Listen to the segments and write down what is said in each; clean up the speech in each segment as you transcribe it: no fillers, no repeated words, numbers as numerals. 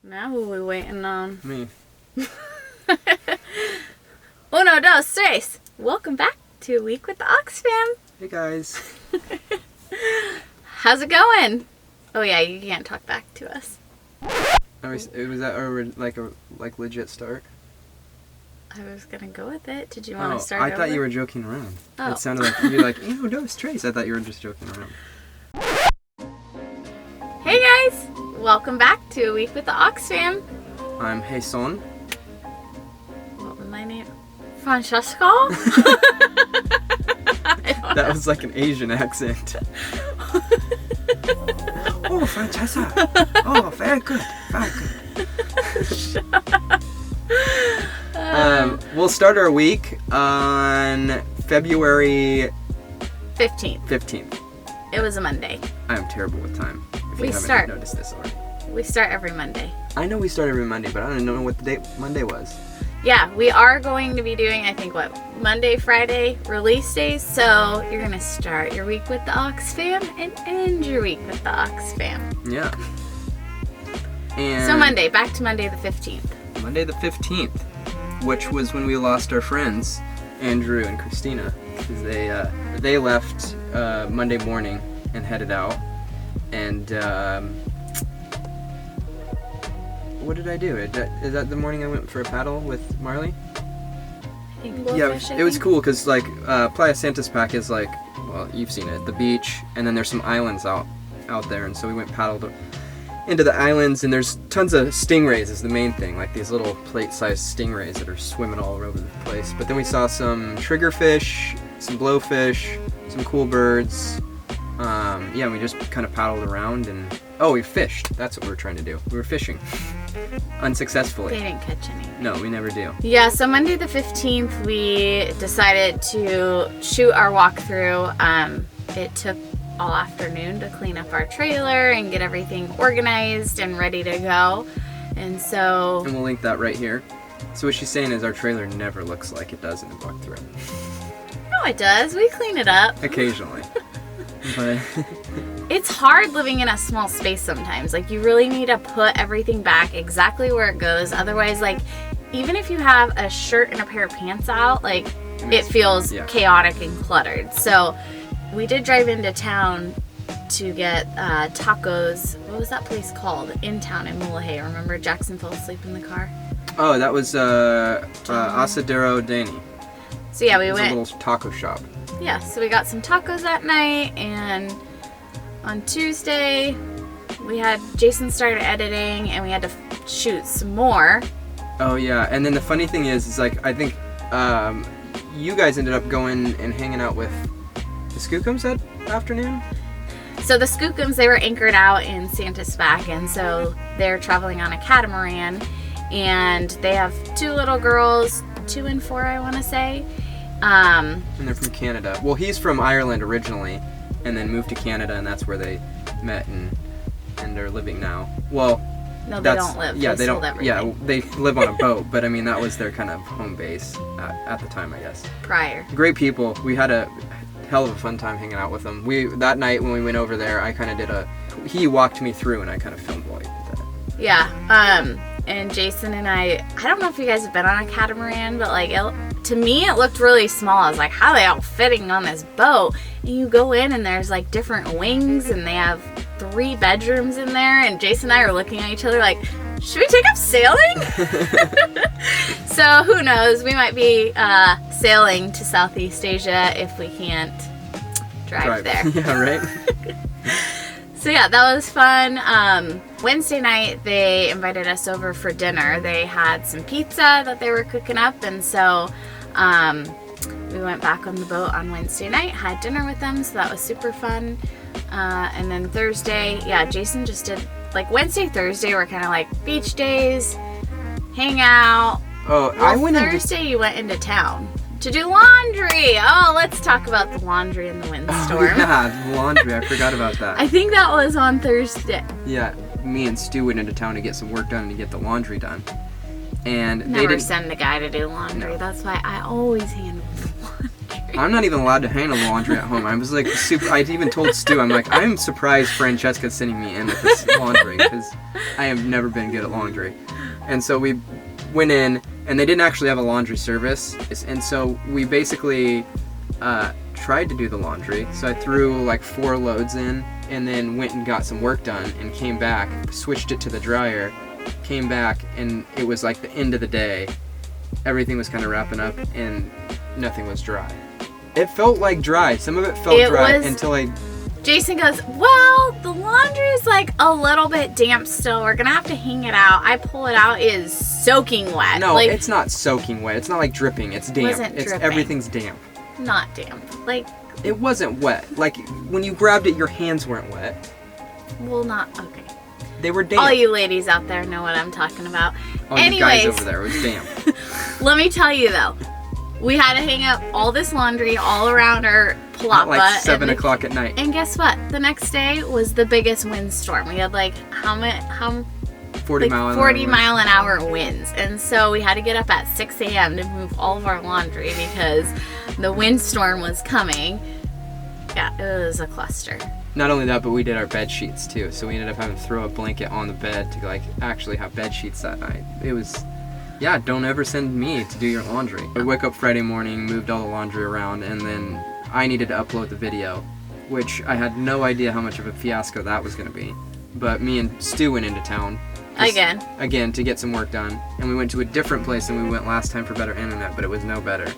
Now who we waiting on? Me. Uno, dos, tres. Welcome back to A Week with the OXFam. Hey guys. How's it going? Oh yeah, you can't talk back to us. Was that a legit start? I was gonna go with it. Did you want to start? I thought over? you were joking around. Oh. It sounded like you were like, "Uno, dos, tres." I thought you were just joking around. Hey guys, welcome back to A Week with the OXFam. I'm Jason. What was my name? Francesco? That was like an Asian accent. Oh, Francesca. Oh, very good. Very good. We'll start our week on February 15th. It was a Monday. I am terrible with time. If you haven't noticed this already. We start every Monday. I know we start every Monday, but I don't know what the date Monday was. Yeah, we are going to be doing, I think, Monday, Friday release days. So you're going to start your week with the OXFam and end your week with the OXFam. Yeah. And So Monday, back to Monday the 15th. Monday the 15th, which was when we lost our friends, Andrew and Christina, because they left Monday morning and headed out. And what did I do? Is that the morning I went for a paddle with Marley? It was cool because Playa Santos Pack is like, well, you've seen it, the beach, and then there's some islands out there, and so we went paddled into the islands, and there's tons of stingrays is the main thing, like these little plate-sized stingrays that are swimming all over the place. But then we saw some triggerfish, some blowfish, some cool birds. We just kind of paddled around and we fished. That's what we were trying to do. We were fishing unsuccessfully. They didn't catch any. No, we never do. Yeah, so Monday the 15th, we decided to shoot our walkthrough. It took all afternoon to clean up our trailer and get everything organized and ready to go. And we'll link that right here. So what she's saying is our trailer never looks like it does in the walkthrough. No, it does. We clean it up. Occasionally. But it's hard living in a small space sometimes. Like, you really need to put everything back exactly where it goes. Otherwise, even if you have a shirt and a pair of pants out, it feels chaotic and cluttered. So we did drive into town to get tacos. What was that place called? In town in Mulege. Remember Jackson fell asleep in the car? Oh, that was Asadero Danny. So yeah, we went. It was a little taco shop. Yeah, so we got some tacos that night, and on Tuesday Jason started editing, and we had to shoot some more. Oh yeah, and then the funny thing is I think you guys ended up going and hanging out with the Skookums that afternoon. So the Skookums, they were anchored out in Santos Back, and so they're traveling on a catamaran, and they have two little girls, 2 and 4, I want to say. And they're from Canada. Well, he's from Ireland originally, and then moved to Canada, and that's where they met and are living now. Well, no, they don't live. Yeah, they don't. Everything. Yeah, they live on a boat, but I mean that was their kind of home base at the time, I guess. Prior. Great people. We had a hell of a fun time hanging out with them. That night when we went over there, I kind of he walked me through, and I kind of filmed while he did that. Yeah. And Jason and I don't know if you guys have been on a catamaran, but to me it looked really small. I was like, how are they all fitting on this boat? And you go in, and there's different wings, and they have 3 bedrooms in there, and Jason and I are looking at each other like, should we take up sailing? So who knows, we might be sailing to Southeast Asia if we can't drive there. Yeah, right. So yeah, that was fun. Wednesday night, they invited us over for dinner. They had some pizza that they were cooking up, and so we went back on the boat on Wednesday night, had dinner with them, so that was super fun. And then Thursday, Jason just did, Wednesday, Thursday were kind of beach days, hang out. Oh, Thursday you went into town to do laundry. Oh, let's talk about the laundry in the windstorm. Oh, yeah, the laundry. I forgot about that. I think that was on Thursday. Yeah, me and Stu went into town to get some work done and to get the laundry done. And Never send a guy to do laundry. No. That's why I always handle the laundry. I'm not even allowed to handle the laundry at home. I was like, I even told Stu, I'm like, I'm surprised Francesca's sending me in with this laundry because I have never been good at laundry. And so we went in, and they didn't actually have a laundry service, and so we basically tried to do the laundry. So I threw like 4 loads in, and then went and got some work done, and came back, switched it to the dryer, came back, and it was like the end of the day. Everything was kind of wrapping up, and nothing was dry. It felt like dry. Some of it felt dry until Jason goes, well, the laundry's like a little bit damp still. We're going to have to hang it out. I pull it out. It is soaking wet. No, it's not soaking wet. It's not like dripping. It's damp. Dripping. Everything's damp. Not damp. Like, it wasn't wet. Like, when you grabbed it, your hands weren't wet. Well, not, okay. They were damp. All you ladies out there know what I'm talking about. All you guys over there, it was damp. Let me tell you, though. We had to hang up all this laundry all around our palapa. Like 7 o'clock at night. And guess what? The next day was the biggest windstorm. We had like, 40 mile an hour winds. And so we had to get up at 6 a.m. to move all of our laundry because the windstorm was coming. Yeah, it was a cluster. Not only that, but we did our bed sheets too. So we ended up having to throw a blanket on the bed to like actually have bed sheets that night. It was, yeah, don't ever send me to do your laundry. I woke up Friday morning, moved all the laundry around, and then I needed to upload the video, which I had no idea how much of a fiasco that was going to be. But me and Stu went into town. Again, to get some work done. And we went to a different place than we went last time for better internet, but it was no better.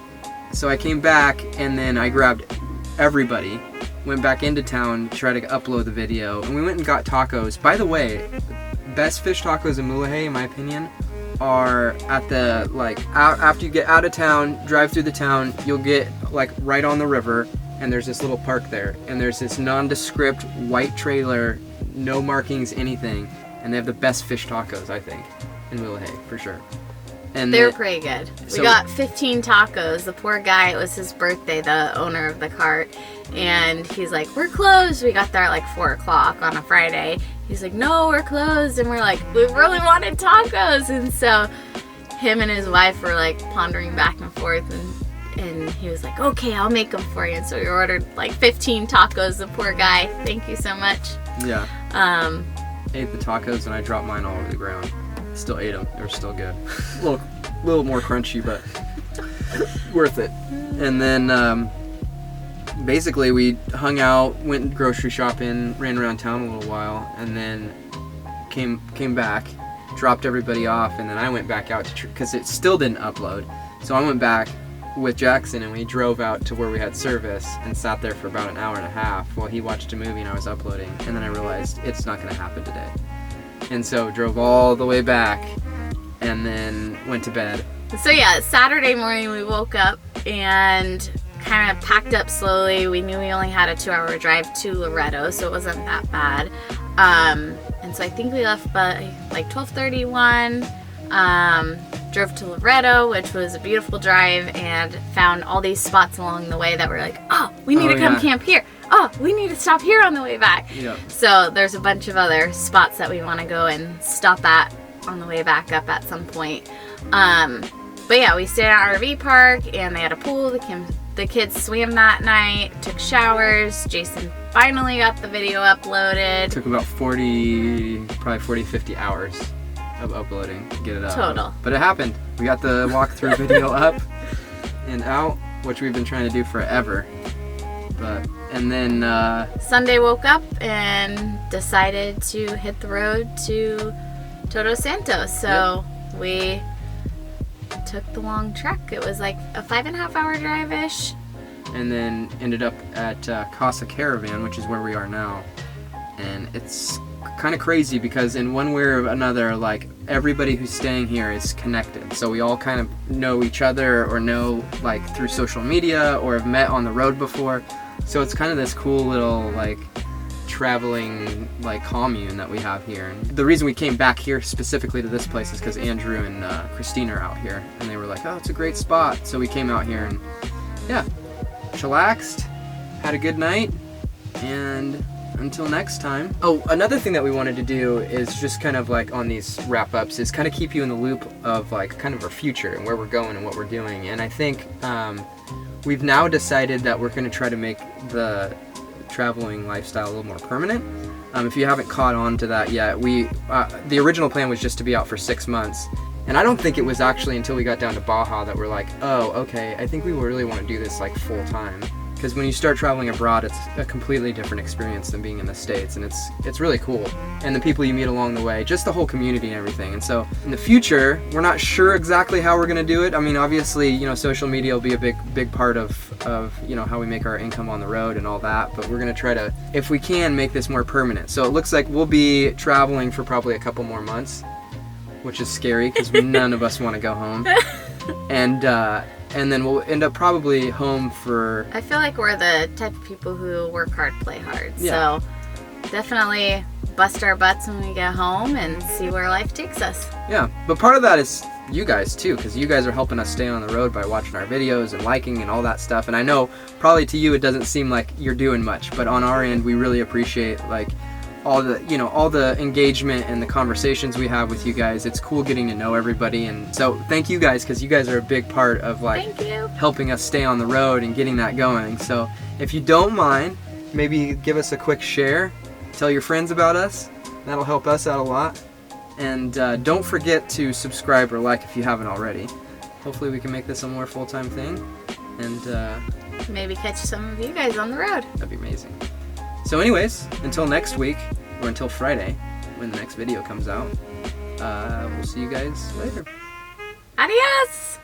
So I came back, and then I grabbed everybody, went back into town to try to upload the video, and we went and got tacos. By the way, best fish tacos in Mulege, in my opinion, are at the, like, after you get out of town, drive through the town, you'll get, like, right on the river, and there's this little park there, and there's this nondescript white trailer, no markings, anything, and they have the best fish tacos, I think, in Mulege, for sure. And they were pretty good. We got 15 tacos. The poor guy, it was his birthday, the owner of the cart, and he's like, we're closed. We got there at like 4 o'clock on a Friday. He's like, no, we're closed. And we're like, we really wanted tacos. And so him and his wife were like pondering back and forth, and he was like, okay, I'll make them for you. And so we ordered like 15 tacos. The poor guy, thank you so much. Yeah. Ate the tacos, and I dropped mine all over the ground. Still ate them. They were still good. A little more crunchy, but worth it. And then basically we hung out, went grocery shopping, ran around town a little while, and then came back, dropped everybody off, and then I went back out to because it still didn't upload. So I went back with Jackson, and we drove out to where we had service and sat there for about an hour and a half while he watched a movie and I was uploading. And then I realized it's not going to happen today. And so drove all the way back and then went to bed. So yeah, Saturday morning we woke up and kind of packed up slowly. We knew we only had a 2-hour drive to Loretto, so it wasn't that bad. And so I think we left by like 12:31. Drove to Loretto, which was a beautiful drive, and found all these spots along the way that were like, oh, we need to come camp here. Oh, we need to stop here on the way back. Yep. So there's a bunch of other spots that we want to go and stop at on the way back up at some point. But yeah, we stayed at our RV park, and they had a pool. The kids swam that night, took showers. Jason finally got the video uploaded. It took about 50 hours of uploading to get it up. Total. But it happened. We got the walkthrough video up and out, which we've been trying to do forever. And then Sunday woke up and decided to hit the road to Todo Santos. So we took the long trek. It was like a 5.5-hour drive-ish. And then ended up at Casa Caravan, which is where we are now. And it's kind of crazy because in one way or another, like, everybody who's staying here is connected. So we all kind of know each other or know, like, through social media or have met on the road before. So it's kind of this cool little, like, traveling, like, commune that we have here. And the reason we came back here specifically to this place is because Andrew and Christina are out here. And they were like, oh, it's a great spot. So we came out here and, yeah, chillaxed, had a good night, and until next time. Oh, another thing that we wanted to do is just kind of like on these wrap-ups is kind of keep you in the loop of like kind of our future and where we're going and what we're doing. And I think we've now decided that we're going to try to make the traveling lifestyle a little more permanent. If you haven't caught on to that yet, the original plan was just to be out for 6 months. And I don't think it was actually until we got down to Baja that we're like, oh, okay, I think we really want to do this like full time. Because when you start traveling abroad, it's a completely different experience than being in the States, and it's really cool. And the people you meet along the way, just the whole community and everything. And so in the future, we're not sure exactly how we're going to do it. I mean, obviously, you know, social media will be a big part of you know, how we make our income on the road and all that. But we're going to try to, if we can, make this more permanent. So it looks like we'll be traveling for probably a couple more months, which is scary because none of us want to go home. And then we'll end up probably home for... I feel like we're the type of people who work hard, play hard. Yeah. So definitely bust our butts when we get home and see where life takes us. Yeah, but part of that is you guys too, because you guys are helping us stay on the road by watching our videos and liking and all that stuff. And I know probably to you it doesn't seem like you're doing much, but on our end we really appreciate like all the engagement and the conversations we have with you guys. It's cool getting to know everybody, and so thank you guys, because you guys are a big part of like helping us stay on the road and getting that going. So if you don't mind, maybe give us a quick share, tell your friends about us. That'll help us out a lot. And don't forget to subscribe or like if you haven't already. Hopefully we can make this a more full-time thing, and maybe catch some of you guys on the road. That'd be amazing. So anyways, until next week, or until Friday, when the next video comes out, we'll see you guys later. Adios!